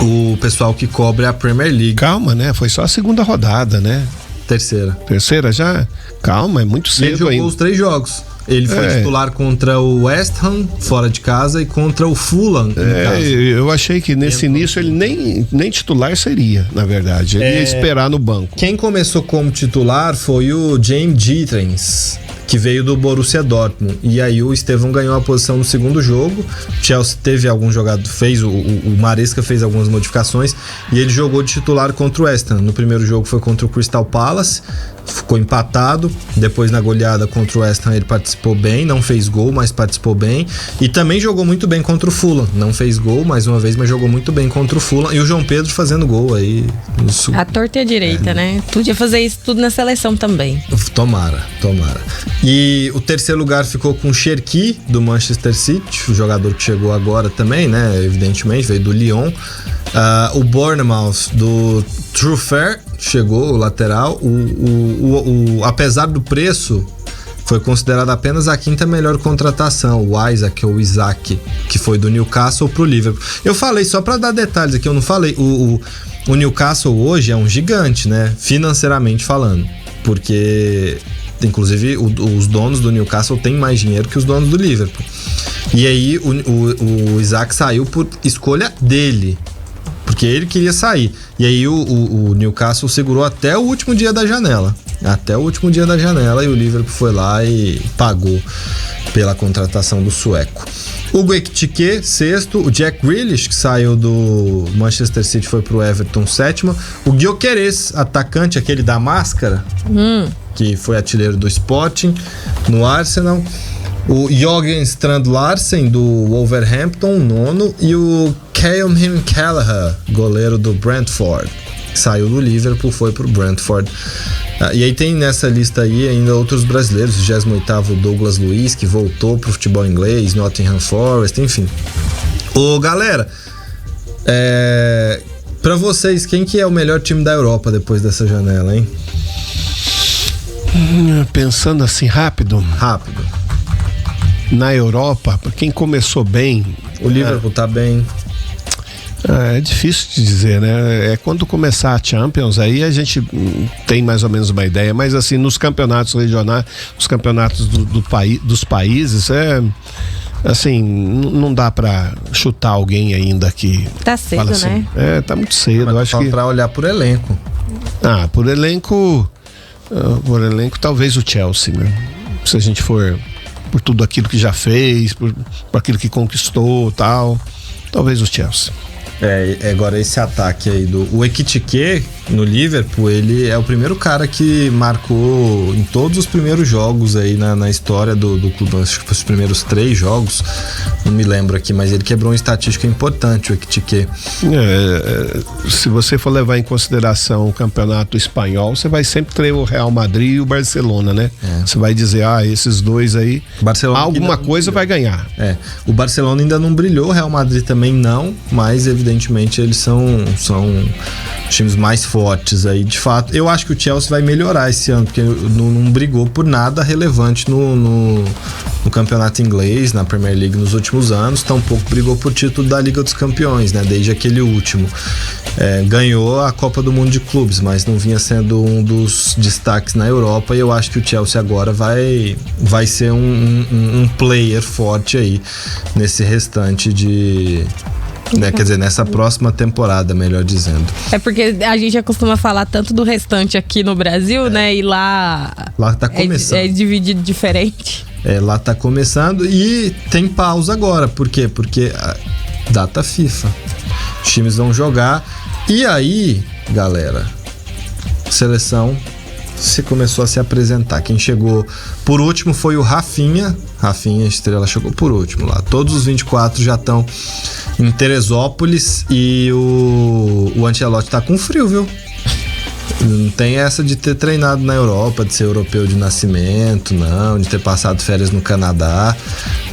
o pessoal que cobre a Premier League. Calma, né? Foi só a segunda rodada, né? Terceira já? Calma, é muito cedo. Ele jogou ainda os 3 jogos. Ele foi titular contra o West Ham, fora de casa, e contra o Fulham, em casa. Eu achei que nesse início ele nem titular seria, na verdade. Ele ia esperar no banco. Quem começou como titular foi o James Gittens, que veio do Borussia Dortmund. E aí o Estevão ganhou a posição no segundo jogo. Chelsea teve algum jogador, o Maresca fez algumas modificações e ele jogou de titular contra o West Ham. No primeiro jogo foi contra o Crystal Palace, ficou empatado. Depois, na goleada contra o West Ham, ele participou bem, não fez gol, mas participou bem. E também jogou muito bem contra o Fulham. Não fez gol mais uma vez, mas jogou muito bem contra o Fulham. E o João Pedro fazendo gol aí. A torta e a direita, né? Podia fazer isso tudo na seleção também. Tomara. E o terceiro lugar ficou com o Cherki, do Manchester City, o jogador que chegou agora também, né? Evidentemente, veio do Lyon. O Bournemouth, do Truffert, chegou, o lateral. Apesar do preço, foi considerado apenas a quinta melhor contratação, o Isaac, que foi do Newcastle pro Liverpool. Eu falei, só pra dar detalhes aqui, eu não falei, o Newcastle hoje é um gigante, né? Financeiramente falando, porque inclusive os donos do Newcastle têm mais dinheiro que os donos do Liverpool. E aí o Isaac saiu por escolha dele, porque ele queria sair. E aí o Newcastle segurou até o último dia da janela. até o último dia da janela, e o Liverpool foi lá e pagou pela contratação do sueco. Hugo Ekitike, sexto. O Jack Grealish, que saiu do Manchester City, foi pro Everton, sétimo. O Gyökeres, atacante, aquele da máscara, que foi artilheiro do Sporting, no Arsenal. O Jørgen Strand Larsen, do Wolverhampton, nono. E o Callum Kelleher, goleiro do Brentford, que saiu do Liverpool, foi pro Brentford. E aí tem nessa lista aí ainda outros brasileiros, o 28º Douglas Luiz, que voltou pro futebol inglês, Nottingham Forest, enfim. Ô, galera, pra vocês, quem que é o melhor time da Europa depois dessa janela, hein? Pensando assim, rápido. Na Europa, quem começou bem... O Liverpool tá bem... É difícil de dizer, né? Quando começar a Champions, aí a gente tem mais ou menos uma ideia, mas assim, nos campeonatos regionais, os campeonatos dos países, assim, não dá pra chutar alguém ainda que... Tá cedo, assim, né? Tá muito cedo, mas acho que... pra olhar por elenco. Por elenco, talvez o Chelsea, né? Se a gente for por tudo aquilo que já fez, por aquilo que conquistou e tal, talvez o Chelsea. Agora esse ataque aí o Ekitike no Liverpool, ele é o primeiro cara que marcou em todos os primeiros jogos aí na história do clube, acho que foi os primeiros 3 jogos, não me lembro aqui, mas ele quebrou uma estatística importante, o Ekitike. Se você for levar em consideração o campeonato espanhol, você vai sempre ter o Real Madrid e o Barcelona, né? Você vai dizer, esses dois aí, Barcelona alguma coisa vai ganhar. O Barcelona ainda não brilhou, o Real Madrid também não, mas evidentemente eles são times mais fortes aí, de fato. Eu acho que o Chelsea vai melhorar esse ano, porque não brigou por nada relevante no campeonato inglês, na Premier League nos últimos anos, tampouco brigou por título da Liga dos Campeões, né, desde aquele último. Ganhou a Copa do Mundo de Clubes, mas não vinha sendo um dos destaques na Europa, e eu acho que o Chelsea agora vai ser um player forte aí nesse restante de... Quer dizer, nessa próxima temporada, melhor dizendo. Porque a gente já costuma falar tanto do restante aqui no Brasil, né? E lá tá começando. É dividido diferente. Lá tá começando e tem pausa agora. Por quê? Porque data FIFA. Os times vão jogar. E aí, galera, seleção se começou a se apresentar. Quem chegou por último foi o Rafinha. Rafinha, estrela, chegou por último lá. Todos os 24 já estão em Teresópolis e o Ancelotti tá com frio, viu? Não tem essa de ter treinado na Europa, de ser europeu de nascimento, não, de ter passado férias no Canadá.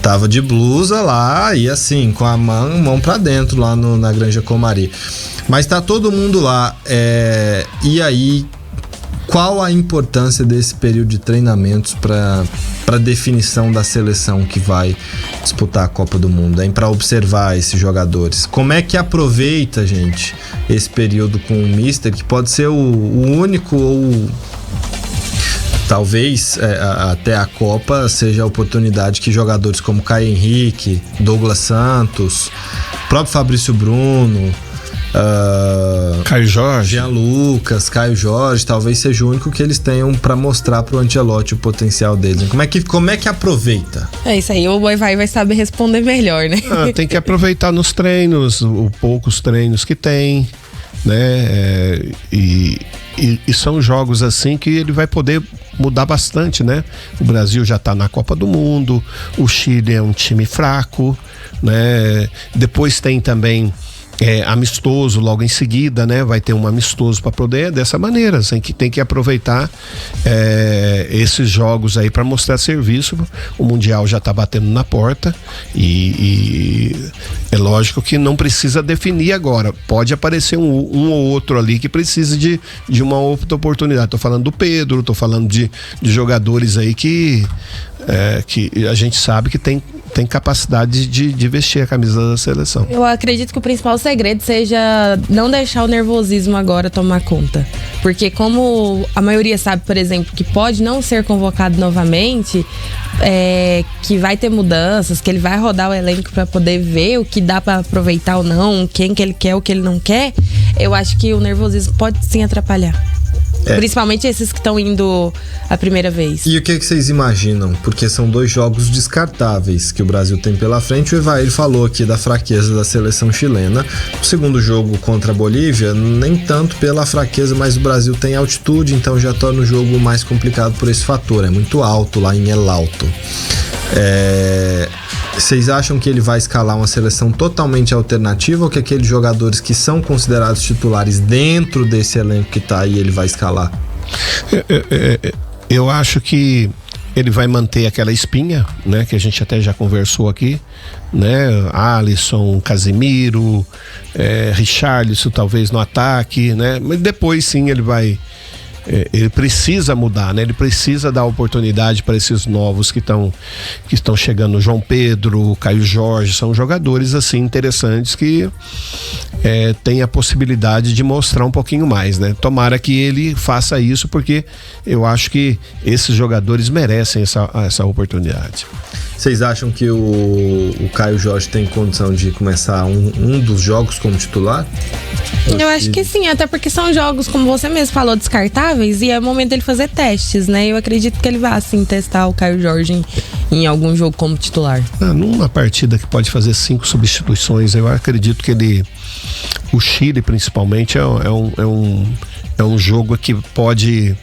Tava de blusa lá e assim, com a mão pra dentro lá na Granja Comari. Mas tá todo mundo lá. E aí, qual a importância desse período de treinamentos para definição da seleção que vai disputar a Copa do Mundo, para observar esses jogadores? Como é que aproveita, gente, esse período com o Mister, que pode ser o único ou talvez até a Copa seja a oportunidade que jogadores como Caio Henrique, Douglas Santos, próprio Fabrício Bruno, Caio Jorge, Jean Lucas, Caio Jorge, talvez seja o único que eles tenham para mostrar pro Ancelotti o potencial deles. Como é que aproveita? É isso aí, o vai saber responder melhor, né? Tem que aproveitar nos treinos, os poucos treinos que tem, né? E são jogos assim que ele vai poder mudar bastante, né? O Brasil já tá na Copa do Mundo, o Chile é um time fraco, né? Depois tem também amistoso logo em seguida, né? Vai ter um amistoso para poder, dessa maneira, assim, que tem que aproveitar esses jogos aí para mostrar serviço. O Mundial já tá batendo na porta e é lógico que não precisa definir agora. Pode aparecer um ou outro ali que precisa de uma outra oportunidade. Tô falando do Pedro, tô falando de jogadores aí que a gente sabe que tem capacidade de vestir a camisa da seleção. Eu acredito que o principal segredo seja não deixar o nervosismo agora tomar conta. Porque como a maioria sabe, por exemplo, que pode não ser convocado novamente, que vai ter mudanças, que ele vai rodar o elenco para poder ver o que dá para aproveitar ou não, quem que ele quer, o que ele não quer, eu acho que o nervosismo pode sim atrapalhar. Principalmente esses que estão indo a primeira vez. E o que vocês imaginam? Porque são 2 jogos descartáveis que o Brasil tem pela frente. O Evair falou aqui da fraqueza da seleção chilena. O segundo jogo contra a Bolívia, nem tanto pela fraqueza, mas o Brasil tem altitude, então já torna o jogo mais complicado por esse fator. É muito alto lá em El Alto. Vocês acham que ele vai escalar uma seleção totalmente alternativa ou que aqueles jogadores que são considerados titulares dentro desse elenco que tá aí, ele vai escalar? Eu acho que ele vai manter aquela espinha, né, que a gente até já conversou aqui, né, Alisson, Casemiro, Richarlison talvez no ataque, né, mas depois sim ele precisa mudar, né? Ele precisa dar oportunidade para esses novos que estão chegando. João Pedro, Caio Jorge, são jogadores assim interessantes que têm a possibilidade de mostrar um pouquinho mais, né? Tomara que ele faça isso, porque eu acho que esses jogadores merecem essa oportunidade. Vocês acham que o Caio Jorge tem condição de começar um dos jogos como titular? Eu acho que sim, até porque são jogos, como você mesmo falou, descartáveis, e é o momento dele fazer testes, né? Eu acredito que ele vai, assim, testar o Caio Jorge em algum jogo como titular. Numa partida que pode fazer 5 substituições, eu acredito que o Chile principalmente é um jogo que pode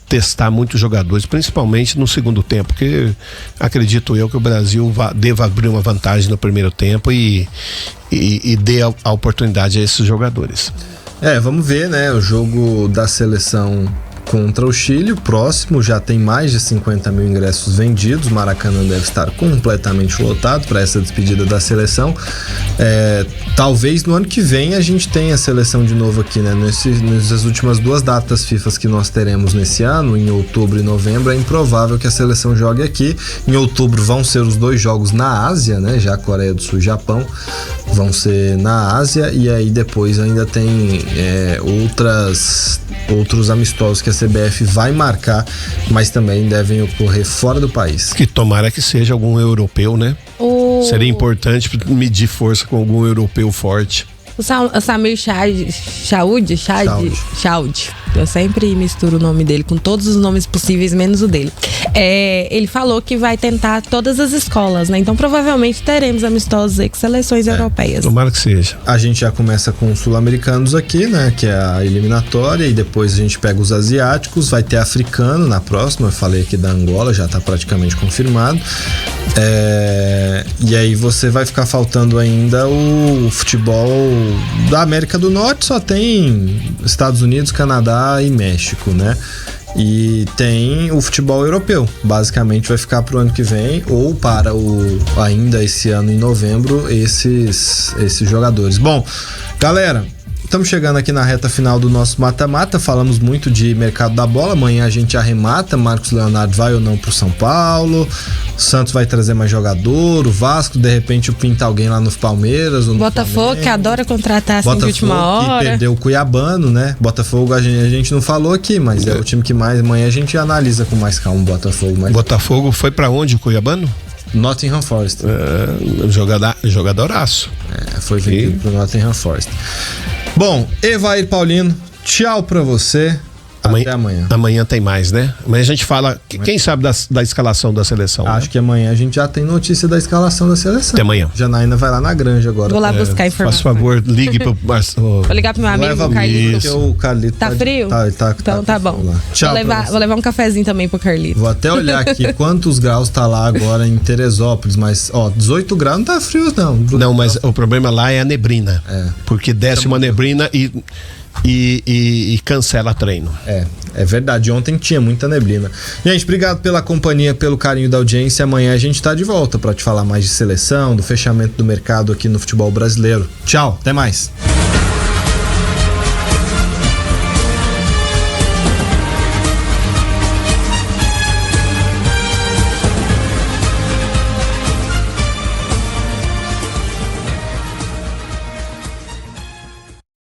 testar muitos jogadores, principalmente no segundo tempo, porque acredito eu que o Brasil deva abrir uma vantagem no primeiro tempo e dê a oportunidade a esses jogadores. Vamos ver, né? O jogo da seleção contra o Chile, o próximo já tem mais de 50 mil ingressos vendidos. O Maracanã deve estar completamente lotado para essa despedida da seleção. Talvez no ano que vem a gente tenha a seleção de novo aqui, né? Nessas últimas 2 datas FIFA que nós teremos nesse ano, em outubro e novembro, é improvável que a seleção jogue aqui. Em outubro vão ser os 2 jogos na Ásia, né? Já Coreia do Sul e Japão vão ser na Ásia, e aí depois ainda tem outros amistosos que a CBF vai marcar, mas também devem ocorrer fora do país. Que tomara que seja algum europeu, né? Seria importante medir força com algum europeu forte. O Samir Chaud. Eu sempre misturo o nome dele com todos os nomes possíveis, menos o dele. Ele falou que vai tentar todas as escolas, né? Então provavelmente teremos amistosos aí com seleções europeias. Tomara que seja. A gente já começa com os sul-americanos aqui, né? Que é a eliminatória, e depois a gente pega os asiáticos. Vai ter africano na próxima. Eu falei aqui da Angola, já tá praticamente confirmado. E aí você vai ficar faltando ainda o futebol da América do Norte. Só tem Estados Unidos, Canadá e México, né? E tem o futebol europeu, basicamente vai ficar pro ano que vem, ou para ainda esse ano em novembro, esses jogadores. Bom, galera, estamos chegando aqui na reta final do nosso mata-mata. Falamos muito de mercado da bola. Amanhã a gente arremata. Marcos Leonardo vai ou não pro São Paulo. O Santos vai trazer mais jogador. O Vasco, de repente, pinta alguém lá no Palmeiras. Ou no Botafogo, Flamengo, que adora contratar assim de última hora. Que perdeu o Cuiabano, né? Botafogo a gente não falou aqui, mas é o time que mais. Amanhã a gente analisa com mais calma o Botafogo. Botafogo foi pra onde o Cuiabano? Nottingham Forest. Jogadoraço. Foi vendido pro Nottingham Forest. Bom, Evair Paulino, tchau pra você. Até amanhã. Amanhã tem mais, né? Amanhã a gente fala, quem sabe da escalação da seleção. Acho que amanhã a gente já tem notícia da escalação da seleção. Até amanhã. Janaína vai lá na granja agora. Vou lá buscar informação. Faz favor, ligue pro Vou ligar pro meu amigo, o Carlito. O Carlito tá frio? Então tá bom. Tchau. Vou levar um cafezinho também pro Carlito. Vou até olhar aqui quantos graus tá lá agora em Teresópolis, mas 18 graus não tá frio não. Não, mas o problema lá é a neblina. Porque desce uma neblina e cancela treino. É verdade, ontem tinha muita neblina. Gente, obrigado pela companhia, pelo carinho da audiência. Amanhã a gente tá de volta para te falar mais de seleção, do fechamento do mercado aqui no futebol brasileiro. Tchau, até mais.